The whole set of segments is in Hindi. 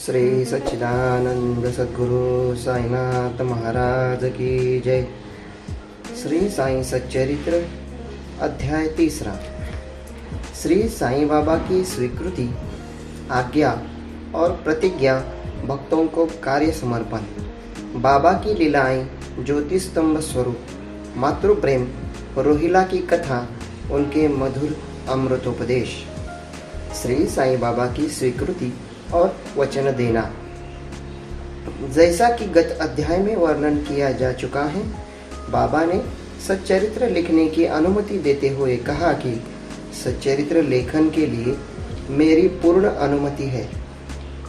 श्री सच्चिदानंद सद्गुरु साईनाथ महाराज की जय। श्री साईं सच्चरित्र अध्याय 3। श्री साईं बाबा की स्वीकृति, आज्ञा और प्रतिज्ञा, भक्तों को कार्य समर्पण। बाबा की लीलाएं, ज्योति स्तंभ स्वरूप, मातृ प्रेम, रोहिला की कथा, उनके मधुर अमृतोपदेश। श्री साईं बाबा की स्वीकृति और वचन देना। जैसा कि गत अध्याय में वर्णन किया जा चुका है, बाबा ने सच्चरित्र लिखने की अनुमति देते हुए कहा कि सच्चरित्र लेखन के लिए मेरी पूर्ण अनुमति है।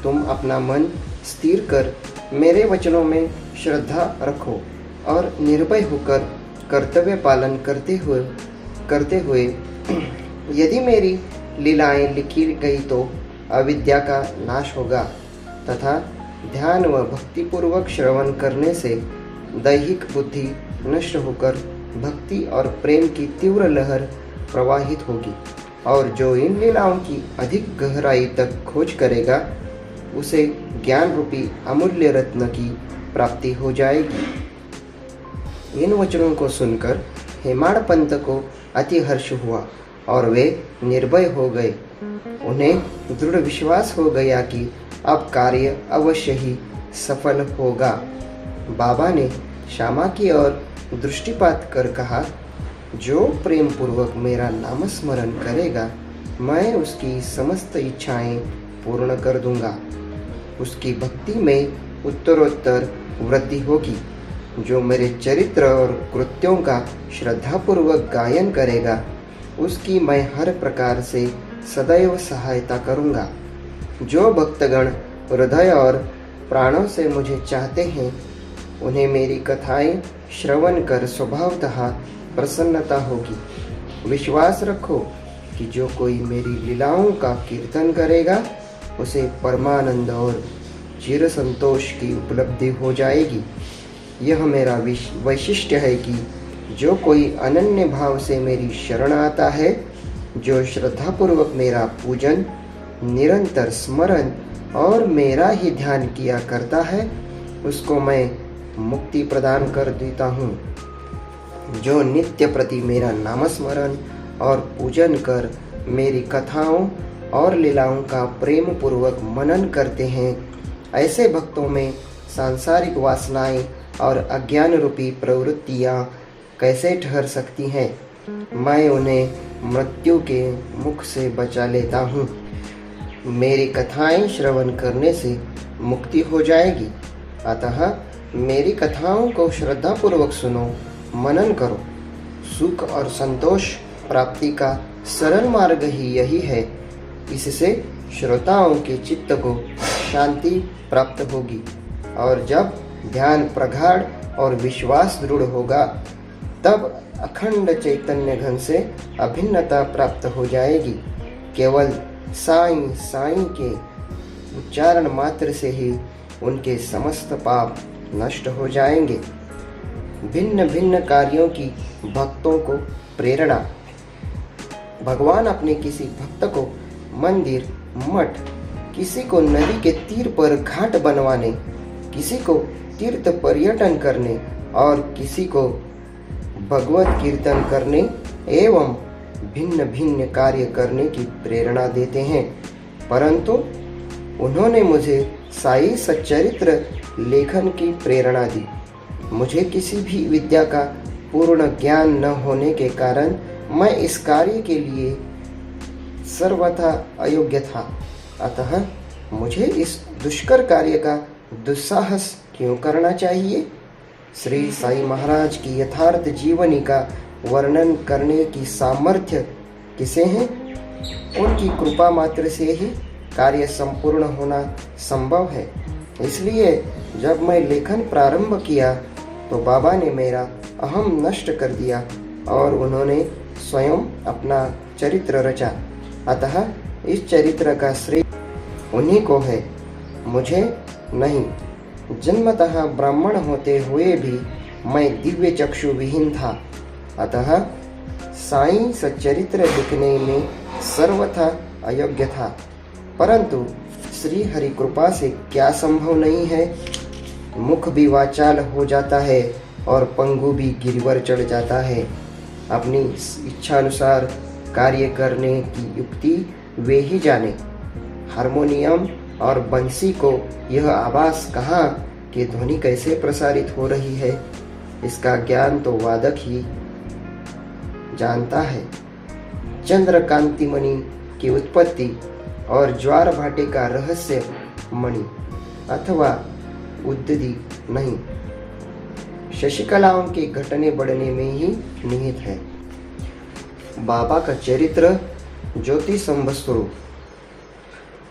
तुम अपना मन स्थिर कर मेरे वचनों में श्रद्धा रखो और निर्भय होकर कर्तव्य पालन करते हुए यदि मेरी लीलाएं लिखी गई तो अविद्या का नाश होगा तथा ध्यान व भक्तिपूर्वक श्रवण करने से दैहिक बुद्धि नष्ट होकर भक्ति और प्रेम की तीव्र लहर प्रवाहित होगी, और जो इन लीलाओं की अधिक गहराई तक खोज करेगा उसे ज्ञान रूपी अमूल्य रत्न की प्राप्ति हो जाएगी। इन वचनों को सुनकर हेमाड़ पंत को अति हर्ष हुआ और वे निर्भय हो गए। उन्हें दृढ़ विश्वास हो गया कि अब कार्य अवश्य ही सफल होगा। बाबा ने श्यामा की ओर दृष्टिपात कर कहा, जो प्रेम पूर्वक मेरा नाम स्मरण करेगा मैं उसकी समस्त इच्छाएं पूर्ण कर दूंगा। उसकी भक्ति में उत्तरोत्तर वृद्धि होगी। जो मेरे चरित्र और कृत्यों का श्रद्धापूर्वक गायन करेगा उसकी मैं हर प्रकार से सदैव सहायता करूंगा। जो भक्तगण हृदय और प्राणों से मुझे चाहते हैं उन्हें मेरी कथाएं श्रवण कर स्वभावतः प्रसन्नता होगी। विश्वास रखो कि जो कोई मेरी लीलाओं का कीर्तन करेगा उसे परमानंद और चिर संतोष की उपलब्धि हो जाएगी। यह मेरा वैशिष्ट्य है कि जो कोई अनन्य भाव से मेरी शरण आता है, जो श्रद्धापूर्वक मेरा पूजन, निरंतर स्मरण और मेरा ही ध्यान किया करता है, उसको मैं मुक्ति प्रदान कर देता हूँ। जो नित्य प्रति मेरा नामस्मरण और पूजन कर मेरी कथाओं और लीलाओं का प्रेम पूर्वक मनन करते हैं, ऐसे भक्तों में सांसारिक वासनाएं और अज्ञान रूपी प्रवृत्तियाँ कैसे ठहर सकती हैं। मैं उन्हें मृत्यु के मुख से बचा लेता हूँ। मेरी कथाएं श्रवण करने से मुक्ति हो जाएगी। अतः मेरी कथाओं को श्रद्धापूर्वक सुनो, मनन करो। सुख और संतोष प्राप्ति का सरल मार्ग ही यही है। इससे श्रोताओं के चित्त को शांति प्राप्त होगी, और जब ध्यान प्रगाढ़ और विश्वास दृढ़ होगा तब अखंड चैतन्य घन से अभिन्नता प्राप्त हो जाएगी। केवल साईं साईं के उच्चारण मात्र से ही उनके समस्त पाप नष्ट हो जाएंगे। भिन्न भिन्न कार्यों की भक्तों को प्रेरणा। भगवान अपने किसी भक्त को मंदिर, मठ, किसी को नदी के तीर पर घाट बनवाने, किसी को तीर्थ पर्यटन करने और किसी को भगवत कीर्तन करने एवं भिन्न भिन्न कार्य करने की प्रेरणा देते हैं, परंतु उन्होंने मुझे साई सच्चरित्र लेखन की प्रेरणा दी। मुझे किसी भी विद्या का पूर्ण ज्ञान न होने के कारण मैं इस कार्य के लिए सर्वथा अयोग्य था। अतः मुझे इस दुष्कर कार्य का दुस्साहस क्यों करना चाहिए। श्री साई महाराज की यथार्थ जीवनी का वर्णन करने की सामर्थ्य किसे है? उनकी कृपा मात्र से ही कार्य संपूर्ण होना संभव है। इसलिए जब मैं लेखन प्रारंभ किया तो बाबा ने मेरा अहम नष्ट कर दिया और उन्होंने स्वयं अपना चरित्र रचा। अतः इस चरित्र का श्रेय उन्हीं को है, मुझे नहीं। जन्मतः ब्राह्मण होते हुए भी मैं दिव्य चक्षु विहीन था। अतः साईं सच्चरित्र लिखने में सर्वथा अयोग्य था, परंतु श्री हरि कृपा से क्या संभव नहीं है। मुख भी वाचाल हो जाता है और पंगु भी गिरवर चढ़ जाता है। अपनी इच्छानुसार कार्य करने की युक्ति वे ही जाने। हारमोनियम और बंसी को यह आवाज कहाँ कि ध्वनि कैसे प्रसारित हो रही है, इसका ज्ञान तो वादक ही जानता है। चंद्रकांति मणि की उत्पत्ति और ज्वार भाटे का रहस्य मणि अथवा उद्धि नहीं, शशिकलाओं के घटने बढ़ने में ही निहित है। बाबा का चरित्र ज्योति स्वरूप।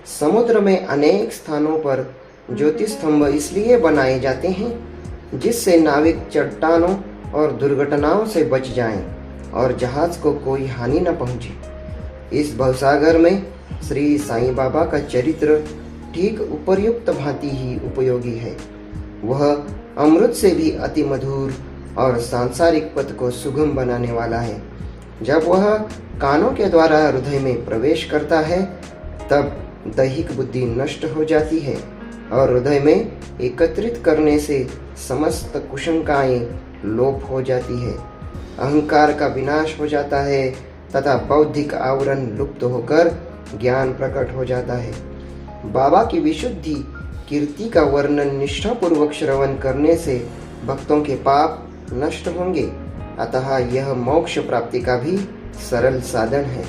समुद्र में अनेक स्थानों पर ज्योति स्तंभ इसलिए बनाए जाते हैं जिससे नाविक चट्टानों और दुर्घटनाओं से बच जाएं और जहाज को कोई हानि न पहुंचे। इस भवसागर में श्री साईं बाबा का चरित्र ठीक उपर्युक्त भांति ही उपयोगी है। वह अमृत से भी अति मधुर और सांसारिक पथ को सुगम बनाने वाला है। जब वह कानों के द्वारा हृदय में प्रवेश करता है तब दैहिक बुद्धि नष्ट हो जाती है और हृदय में एकत्रित करने से समस्त कुशंकाएं लोप हो जाती है। अहंकार का विनाश हो जाता है तथा बौद्धिक आवरण लुप्त होकर ज्ञान प्रकट हो जाता है। बाबा की विशुद्धि कीर्ति का वर्णन निष्ठापूर्वक श्रवण करने से भक्तों के पाप नष्ट होंगे, अतः यह मोक्ष प्राप्ति का भी सरल साधन है।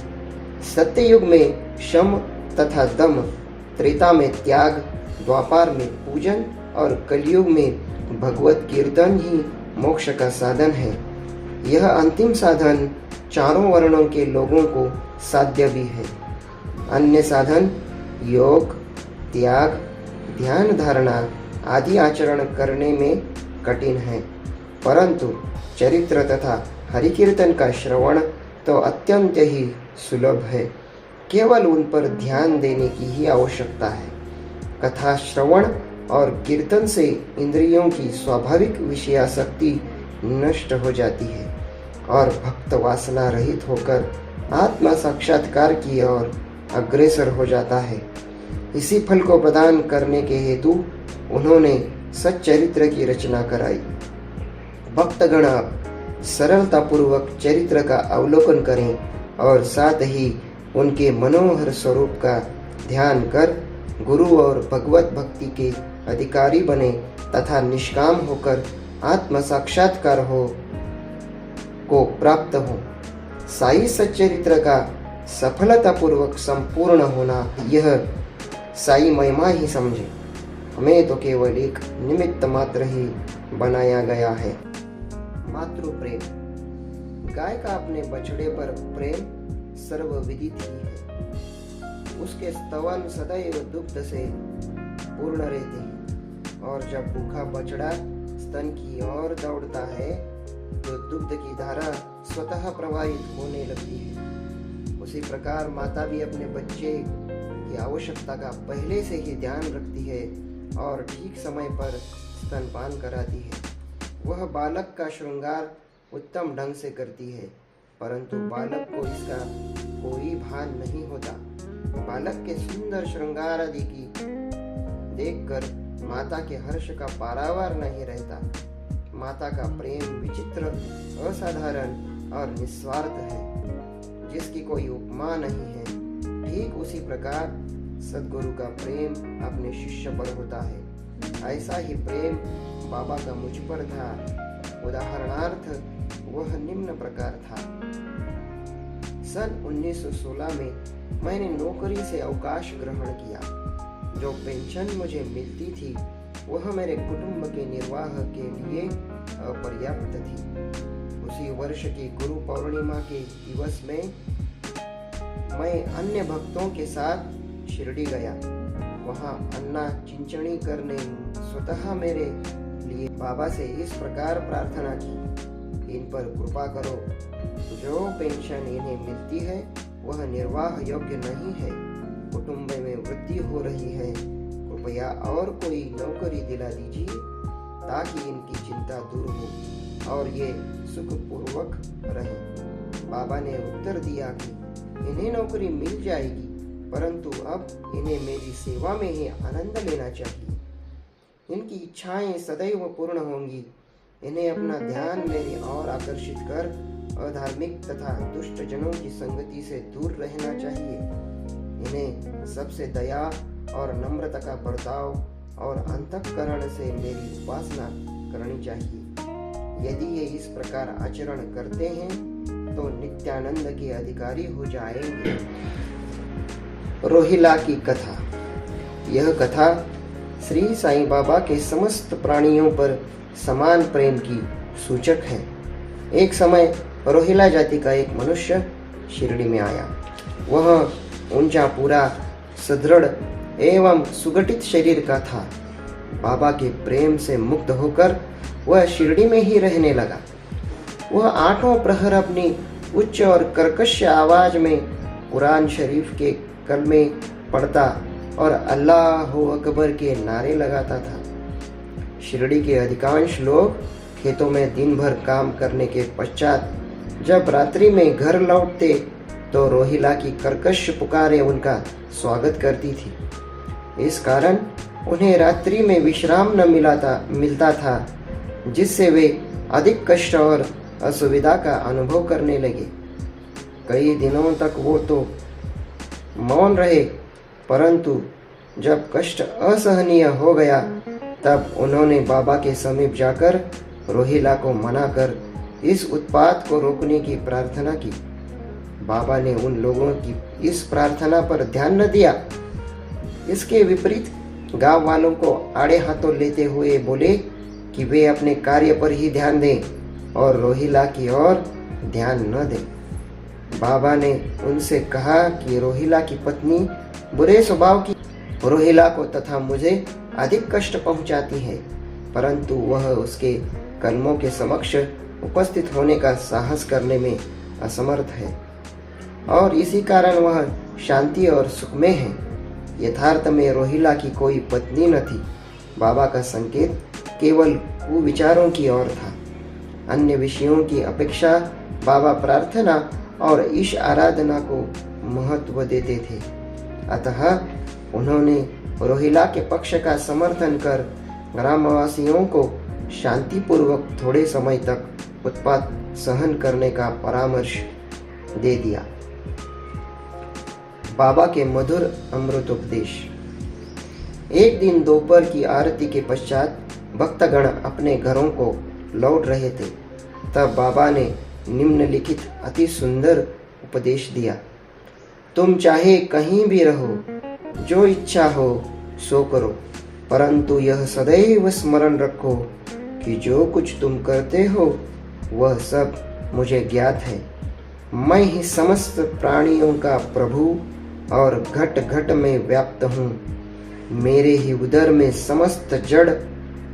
सत्ययुग में शम तथा दम, त्रेता में त्याग, द्वापार में पूजन और कलयुग में भगवत कीर्तन ही मोक्ष का साधन है। यह अंतिम साधन चारों वर्णों के लोगों को साध्य भी है। अन्य साधन योग, त्याग, ध्यान धारणा आदि आचरण करने में कठिन है, परंतु चरित्र तथा हरि कीर्तन का श्रवण तो अत्यंत ही सुलभ है। केवल उन पर ध्यान देने की ही आवश्यकता है। कथा श्रवण और कीर्तन से इंद्रियों की स्वाभाविक विषयासक्ति नष्ट हो जाती है और भक्त वासना रहित होकर आत्मा साक्षात्कार की ओर अग्रसर हो जाता है। इसी फल को प्रदान करने के हेतु उन्होंने सच्चरित्र की रचना कराई। भक्तगण आप सरलता पूर्वक चरित्र का अवलोकन करें और साथ ही उनके मनोहर स्वरूप का ध्यान कर गुरु और भगवत भक्ति के अधिकारी बने तथा निष्काम होकर आत्म साक्षात्कार को प्राप्त हो। साई सच्चरित्र का सफलतापूर्वक संपूर्ण होना यह साई महिमा ही समझे। हमें तो केवल एक निमित्त मात्र ही बनाया गया है। मातृ प्रेम। गाय का अपने बछड़े पर प्रेम सर्वविदित ही है। उसके स्तवन सदैव दुग्ध से पूर्ण रहते हैं और जब भूखा बछड़ा स्तन की ओर दौड़ता है तो दुग्ध की धारा स्वतः प्रवाहित होने लगती है। उसी प्रकार माता भी अपने बच्चे की आवश्यकता का पहले से ही ध्यान रखती है और ठीक समय पर स्तनपान कराती है। वह बालक का श्रृंगार उत्तम ढंग से करती है, परंतु बालक को इसका कोई भान नहीं होता। बालक के सुंदर श्रृंगार आदि की देखकर माता के हर्ष का पारावार नहीं रहता। माता का प्रेम विचित्र, असाधारण और निस्वार्थ है, जिसकी कोई उपमा नहीं है। ठीक उसी प्रकार सद्गुरु का प्रेम अपने शिष्य पर होता है। ऐसा ही प्रेम बाबा का मुझ पर था। उदाहरणार्थ वह निम्न प्रकार था। सन 1916 में मैंने नौकरी से अवकाश ग्रहण किया। जो पेंशन मुझे मिलती थी वह मेरे कुटुंब के निर्वाह के लिए अपर्याप्त थी। उसी वर्ष की गुरु पौर्णिमा के दिवस में मैं अन्य भक्तों के साथ शिरडी गया। वहां अन्ना चिंचणी करने स्वतः मेरे लिए बाबा से इस प्रकार प्रार्थना की, इन पर कृपा करो। जो पेंशन इन्हें मिलती है वह निर्वाह योग्य नहीं है। कुटुंब में वृद्धि हो रही है, कृपया और कोई नौकरी दिला दीजिए ताकि इनकी चिंता दूर हो और ये सुखपूर्वक रहे। बाबा ने उत्तर दिया कि इन्हें नौकरी मिल जाएगी, परंतु अब इन्हें मेरी सेवा में ही आनंद लेना चाहिए। इनकी इच्छाएं सदैव पूर्ण होंगी। इन्हें अपना ध्यान मेरी ओर आकर्षित कर अधार्मिक तथा दुष्ट जनों की संगति से दूर रहना चाहिए। इन्हें सबसे दया और नम्रता का बर्ताव और अंतःकरण से मेरी उपासना करनी चाहिए। यदि ये इस प्रकार आचरण करते हैं तो नित्यानंद के अधिकारी हो जाएंगे। रोहिला की कथा। यह कथा श्री साईं बाबा के समस्त प्राणियों पर समान प्रेम की सूचक है। एक समय रोहिला जाति का एक मनुष्य शिरडी में आया। वह ऊंचा, पूरा, सुदृढ़ एवं सुगठित शरीर का था। बाबा के प्रेम से मुक्त होकर वह शिरडी में ही रहने लगा। वह आठों प्रहर अपनी उच्च और कर्कश आवाज में कुरान शरीफ के कलमे पढ़ता और अल्लाह अकबर के नारे लगाता था। शिरडी के अधिकांश लोग खेतों में दिन भर काम करने के पश्चात जब रात्रि में घर लौटते तो रोहिला की कर्कश पुकारें उनका स्वागत करती थी। इस कारण उन्हें रात्रि में विश्राम न मिलता था, जिससे वे अधिक कष्ट और असुविधा का अनुभव करने लगे। कई दिनों तक वो तो मौन रहे, परंतु जब कष्ट असहनीय हो गया तब उन्होंने बाबा के समीप जाकर रोहिला को मनाकर इस उत्पात को रोकने की प्रार्थना की। बाबा ने उन लोगों की इस प्रार्थना पर ध्यान न दिया। इसके विपरीत गांव वालों को आड़े हाथों लेते हुए बोले कि वे अपने कार्य पर ही ध्यान दें और रोहिला की ओर ध्यान न दें। बाबा ने उनसे कहा कि रोहिला की पत्नी बुरे स्वभाव की रोहिला को तथा मुझे अधिक कष्ट पहुंचाती है, परंतु वह उसके कर्मों के समक्ष उपस्थित होने का साहस करने में असमर्थ है और इसी कारण वह शांति और सुख में है। यथार्थ में रोहिला की कोई पत्नी न थी। बाबा का संकेत केवल कुविचारों की ओर था। अन्य विषयों की अपेक्षा बाबा प्रार्थना और ईश आराधना को महत्व देते थे। अतः उन्होंने रोहिला के पक्ष का समर्थन कर ग्रामवासियों को शांतिपूर्वक थोड़े समय तक उत्पात सहन करने का परामर्श दे दिया। बाबा के मधुर अमृतोपदेश। एक दिन दोपहर की आरती के पश्चात भक्तगण अपने घरों को लौट रहे थे। तब बाबा ने निम्नलिखित अति सुंदर उपदेश दिया। तुम चाहे कहीं भी रहो, जो इच्छा हो सो करो, परंतु यह सदैव स्मरण रखो कि जो कुछ तुम करते हो वह सब मुझे ज्ञात है। मैं ही समस्त प्राणियों का प्रभु और घट घट में व्याप्त हूँ। मेरे ही उदर में समस्त जड़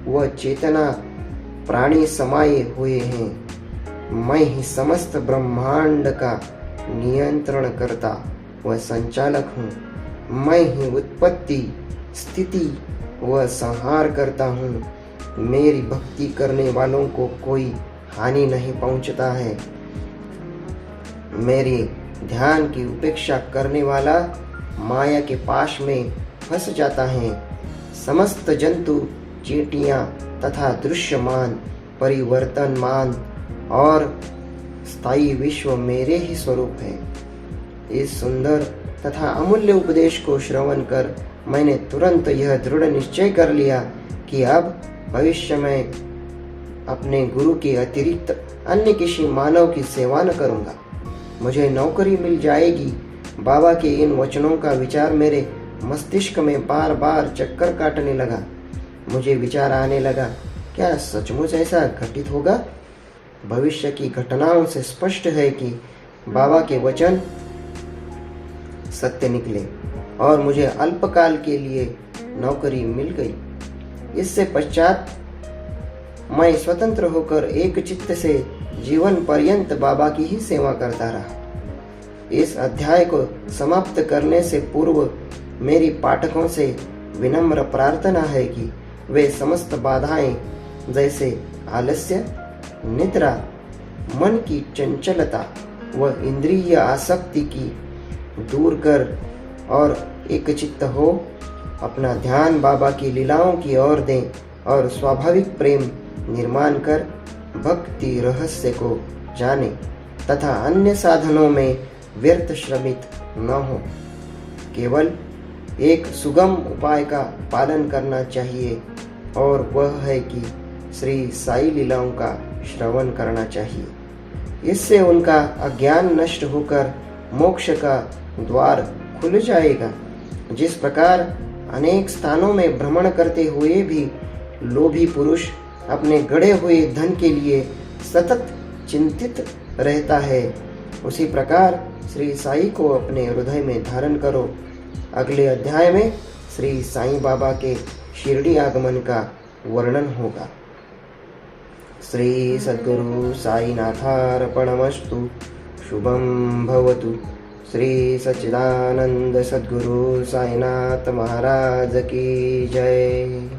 व चेतना प्राणी समाये हुए हैं। मैं ही समस्त ब्रह्मांड का नियंत्रण करता व संचालक हूँ। मैं ही उत्पत्ति, स्थिति व संहार करता हूँ। मेरी भक्ति करने वालों को कोई हानि नहीं पहुँचता है। मेरी ध्यान की उपेक्षा करने वाला माया के पाश में फंस जाता है। समस्त जंतु, चींटियां तथा दृश्यमान, परिवर्तनमान और स्थायी विश्व मेरे ही स्वरूप है। इस सुंदर तथा अमूल्य उपदेश को श्रवण कर मैंने तुरंत यह दृढ़ निश्चय कर लिया कि अब भविष्य में अपने गुरु के अतिरिक्त अन्य किसी मानव की सेवा न करूंगा। मुझे नौकरी मिल जाएगी। बाबा के इन वचनों का विचार मेरे मस्तिष्क में बार बार चक्कर काटने लगा। मुझे विचार आने लगा, क्या सचमुच ऐसा घटित होगा? भविष्य की घटनाओं से स्पष्ट है कि बाबा के वचन सत्य निकले और मुझे अल्पकाल के लिए नौकरी मिल गई। इससे पश्चात मैं स्वतंत्र होकर एक चित्त से जीवन पर्यंत बाबा की ही सेवा करता रहा। इस अध्याय को समाप्त करने से पूर्व मेरी पाठकों से विनम्र प्रार्थना है कि वे समस्त बाधाएं जैसे आलस्य, निद्रा, मन की चंचलता व इंद्रिय आसक्ति की दूर कर और एक चित्त हो, अपना ध्यान बाबा की लीलाओं की ओर दें और स्वाभाविक प्रेम निर्माण कर भक्ति रहस्य को जाने तथा अन्य साधनों में व्यर्थ श्रमित न हो। केवल एक सुगम उपाय का पालन करना चाहिए और वह है कि श्री साई लीलाओं का श्रवण करना चाहिए। इससे उनका अज्ञान नष्ट होकर मोक्ष का द्वार खुल जाएगा। जिस प्रकार अनेक स्थानों में भ्रमण करते हुए भी लोभी पुरुष अपने गड़े हुए धन के लिए सतत चिंतित रहता है, उसी प्रकार श्री साई को अपने हृदय में धारण करो। अगले अध्याय में श्री साईं बाबा के शिरडी आगमन का वर्णन होगा। श्री सद्गुरु साईनाथार्पणमस्तु। शुभम भवतु। श्री सच्चिदानंद सद्गुरु साईनाथ महाराज की जय।